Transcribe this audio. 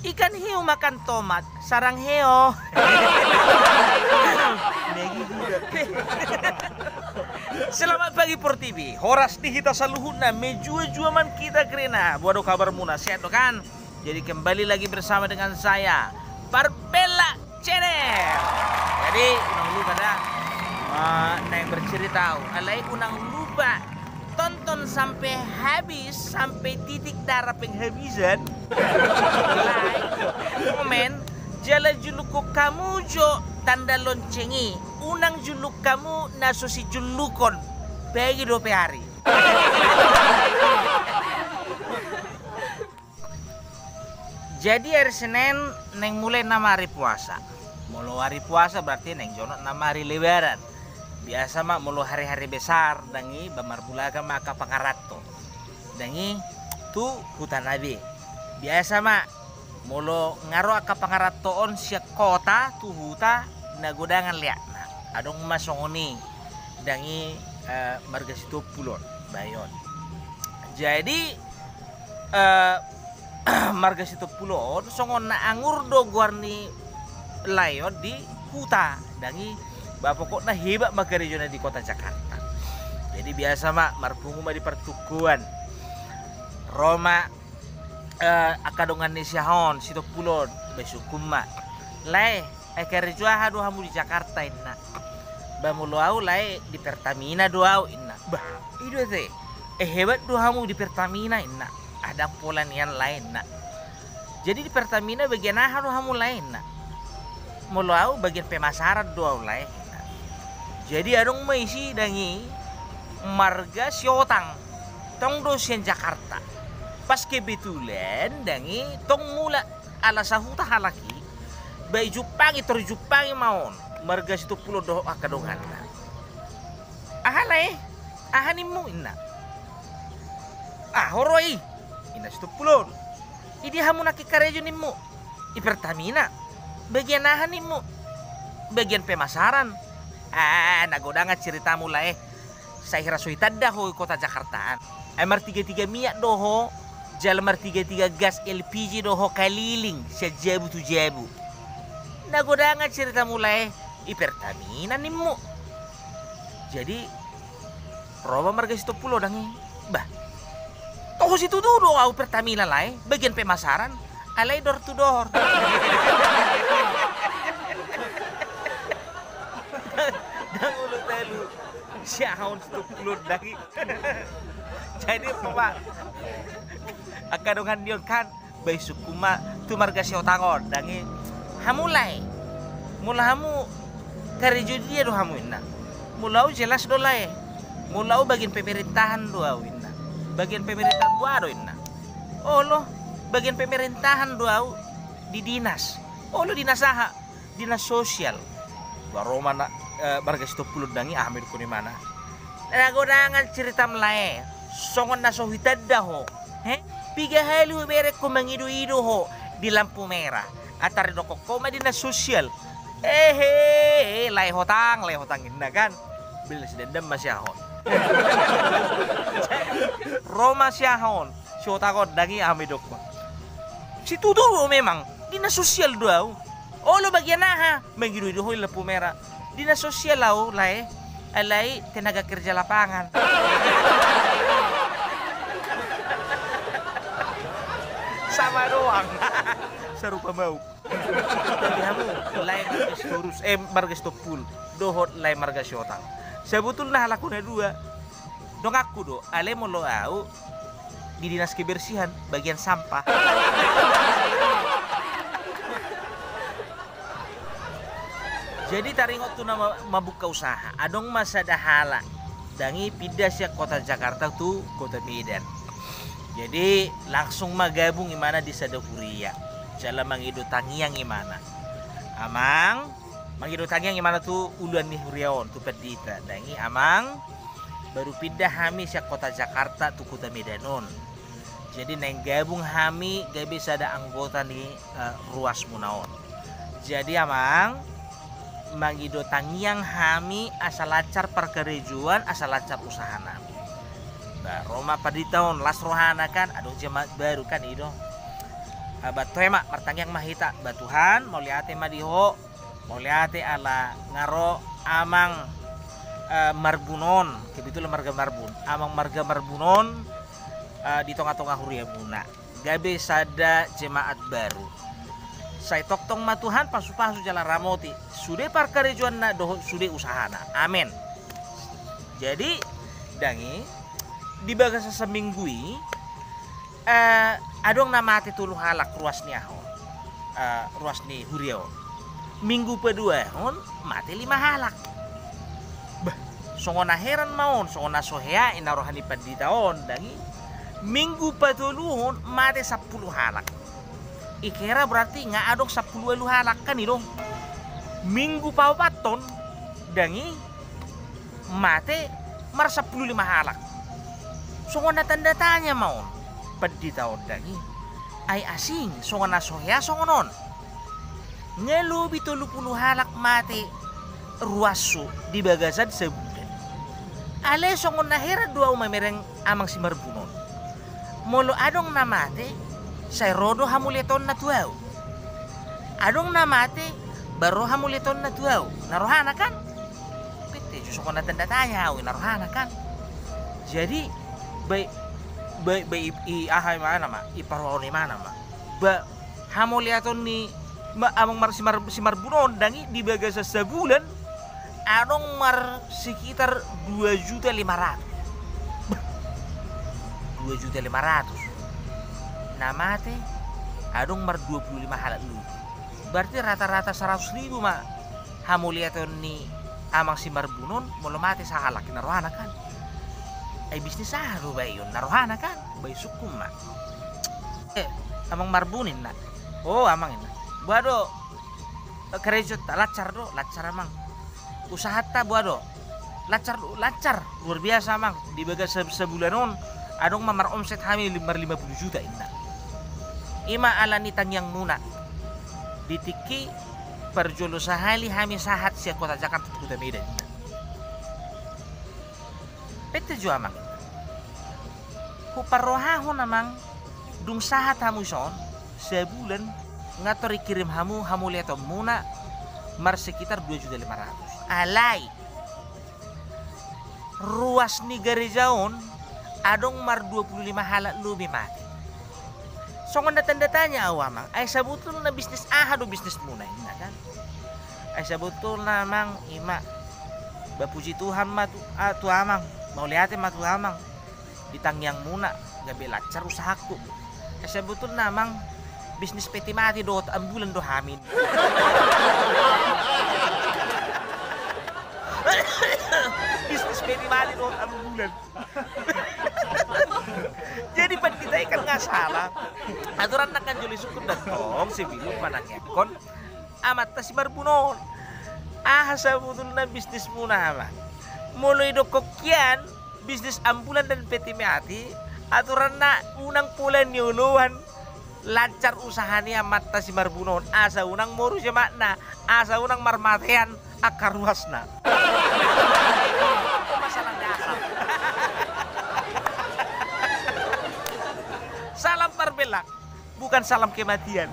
Ikan hiu makan tomat, sarang heo. Selamat pagi Por TV. Horas di kita saluhuna mejua-jua man kita kerena. Buat kabar muna sehat kan? Jadi kembali lagi bersama dengan saya Barbella Channel. Jadi unang lupa dah. Yang bercerita alai unang lupa tonton sampai habis, sampai titik darah penghabisan. Like, komen, jala juluku kamu jo tanda loncengi. Unang juluk kamu nasusi julukon bagi 2 hari. Jadi hari Senin neng mulai nama hari puasa. Mulu hari puasa berarti neng jono nama hari lebaran. Biasa mak mulu hari-hari besar dangi bamarbulaga maka pangarato. Dangi tu hutan nabi. Biasa mak mulu ngaro aka pangaratoon siya kota tu huta nagodangan liat. Nah, adong masongoni dangi marga situ pulon bayon. Jadi marga situ pulon songon na angur do guarni layon di huta dangi pokoknya hebat magarejona di kota Jakarta. Jadi biasa mak marpungu di pertukuan Roma akadongan ni sihon situ pulon besukum mak lai ekerjua hadu hamu di Jakarta inna bamulu au lai di Pertamina doau inna bah itu teh hebat do hamu di Pertamina inna ada pola nian lain nak. Jadi di Pertamina bagian hadu hamu lain nak mulu au bagian pemasaran doau lai. Jadi adong maisi dangi marga siotang tong dosian Jakarta. Pas kebetulan dangi tong mula ala sahuta halaki bai jupangi tor jupangi maon marga situ pulo doh akadongan. Ahalai ahanimu inna. Horoi inna situ pulo. Idi hamu naki karejo nimu. I Pertamina bagian ahanimu bagian pemasaran. Nagodangan cerita mulai saya kira suitadda ho kota Jakartaan. MR33 minyak doho, jalan MR33 gas LPG doho kaliling sejabu tu jabu. Nagodangan cerita mulai i Pertamina nimu. Jadi proba marga situ pulo dangi. Bah. Toh situ dulu au Pertamina lai, bagian pemasaran alai door to door. Dangulu telu siahon situ pulut lagi. Jadi pak akadongan dion kan bayi sukuma tu marga siotangon dangi hamulai mula hamu karejo dia do hamu inna mulau jelas do lai mulau bagian pemerintahan do au inna bagian pemerintahan do inna oh loh bagian pemerintahan do au di dinas oh lo dinas aha dinas sosial baru mana marga situ pulut dangi Ahmed kuni mana nagodangan cerita melae songon naso hitadda ho piga halu bere ko mangidu-idu ho di lampu merah atari doko koma dinas sosial lai hotang inna kan bila sedendam masyahon Roma syahon siotakon dangi Ahmed doko situ dulu memang dinas sosial doau oh lo bagian aha mangidu-idu ho di lampu merah dinas sosial lau lai alai tenaga kerja lapangan. Sama doang. Serupa mau. Tapi kamu lai marga storus marga stopul dohot lai marga syotang. Sebetulnya lakuna dua. Dong aku do ale molo au di dinas kebersihan bagian sampah. Jadi taringot tu nama mabuka usaha. Adong masa dahala. Dangi pindah siya kota Jakarta tu kota Medan. Jadi langsung magabung imana di Sadahuria. Jala mangido tangiang imana. Amang mangido tangiang imana tu uluan ni Huriaon tu perdita. Dangi amang baru pindah hami siya kota Jakarta tu kota Medanon. Jadi neng gabung hami gabi sada anggota ni ruas munaon. Jadi amang mangido tangiang hami asal lancar perkerejuan asal lancar usaha nami. Roma pada tahun las rohana kan aduh jemaat baru kan itu batoy mak martangyang mahita batuhan mau liate madiho mau liate ala ngaro amang marbunon kebetulan marga marbun amang marga marbunon di tengah-tengah huria muna gabe sada jemaat baru saya toktong matuhan pasu-pasu jalan ramoti sude parkarejuan na doho sude usahana amin. Jadi dangi di bagasa seminggui adong nama ati tulu halak ruas ni ahon ruas ni huriao minggu kedua hon mati 5 halak bah songona heran maon songona sohea inarohani paditaon dangi minggu patuluhon mati 10 halak ikera berarti nga adong 10 halak kan idong minggu pawaton dangi mati mar 15 halak songona tanda tanya maon paditaon dangi ay asing songona sohea songonon ngelubi 30 halak mati ruasu di bagasan sebulan ale songon nahera dua umamereng amang si marbunon molo adong namate say rodo hamuleton na tuaw adong namate baro hamuleton na tuaw narohana kan pete songon natanda tanya narohana kan jadi baik i ahay mana ma iparwa ni mana ma ba hamuleton ni amang si marbunon dangi di bagasa sebulan adong mar sekitar 2.500.000 namate adong mar 25 halak lu berarti rata-rata 100.000 ma hamuliaton ni amang si marbunon molo mate sa halak narohana kan ay bisnis aro ba yun narohana kan bay sukum ma amang marbunin na amang ina buado kerejut lacar amang usaha ta buado lacar luar biasa amang di bagas sebulanon adong mamar omset kami 50 juta inna ima alani tangyang muna ditiki perjolo sahali kami sahat siya kota Jakarta kota Medan pete jo amang kuparohahon amang dung sahat hamu son sebulan ngatori kirim hamu lihat muna mar sekitar 2.500.000 alai ruas ni garejaon adong mar 25 halak lubi mati songon datan-datanya awamang ay sabutul na bisnis do bisnis muna ina kan ay sabutul na mang ima bapuji Tuhan matu tu amang mau lihatin matu amang ditangyang muna gabe lacar usahaku ay sabutul na mang bisnis peti mati do ambulan do hamin bisnis peti mati do ambulan jadi pan kita ikan nggak salah aturan nak kan juli sukun datong si bilu panangnya kon amat si marbunon sa butul na bisnis muna ama mulai do kokian bisnis ambulan dan peti mati aturan na unang pulan yuluhan lancar usahanya mata si marbunon asa unang moru siya makna asa unang marmatean akar ruasna masalah dasar salam parbelak bukan salam kematian